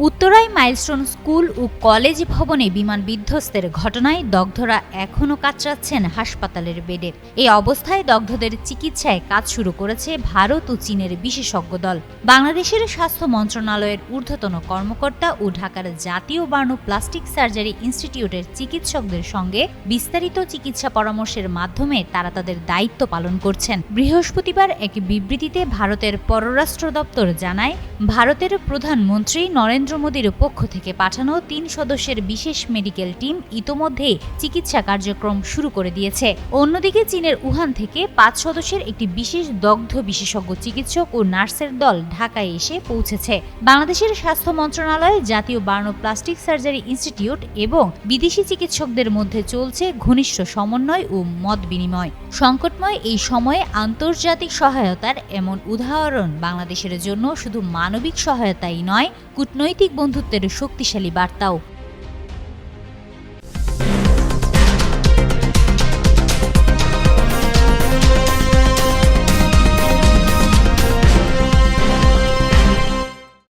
উত্তরায় milestone school ও college ভবনে বিমান বিধ্বস্তের ঘটনায় দগ্ধরা এখনও কাতরাচ্ছেন হাসপাতালের বেডে। এই অবস্থায় দগ্ধদের চিকিৎসায় কাজ শুরু করেছে ভারত ও চীনের বিশেষজ্ঞ দল। বাংলাদেশের স্বাস্থ্য মন্ত্রণালয়ের ঊর্ধ্বতন কর্মকর্তা ও ঢাকার জাতীয় বার্ন প্লাস্টিক সার্জারি ইনস্টিটিউটের চিকিৎসকদের সঙ্গে বিস্তারিত চিকিৎসা পরামর্শের মাধ্যমে তারা তাদের দায়িত্ব পালন করছেন। বৃহস্পতিবার এক বিবৃতিতে ভারতের পররাষ্ট্র দপ্তর জানায়, ভারতের প্রধানমন্ত্রী নরেন্দ্র মোদীর পক্ষ থেকে পাঠানো ৩ সদস্যের বিশেষ মেডিকেল টিম ইতোমধ্যেই চিকিৎসা কার্যক্রম শুরু করে দিয়েছে। অন্যদিকে চীনের উহান থেকে ৫ সদস্যের একটি বিশেষ দগ্ধ বিশেষজ্ঞ চিকিৎসক ও নার্সের দল ঢাকায় এসে পৌঁছেছে। বাংলাদেশের স্বাস্থ্য মন্ত্রণালয়, জাতীয় বার্ন প্লাস্টিক সার্জারি ইনস্টিটিউট এবং বিদেশি চিকিৎসকদের মধ্যে চলছে ঘনিষ্ঠ সমন্বয় ও মত বিনিময়। সংকটময় এই সময়ে আন্তর্জাতিক সহায়তার এমন উদাহরণ বাংলাদেশের জন্য শুধু মানবিক সহায়তাই নয়, কূটনৈতিক বন্ধুত্বের শক্তিশালী বার্তাও।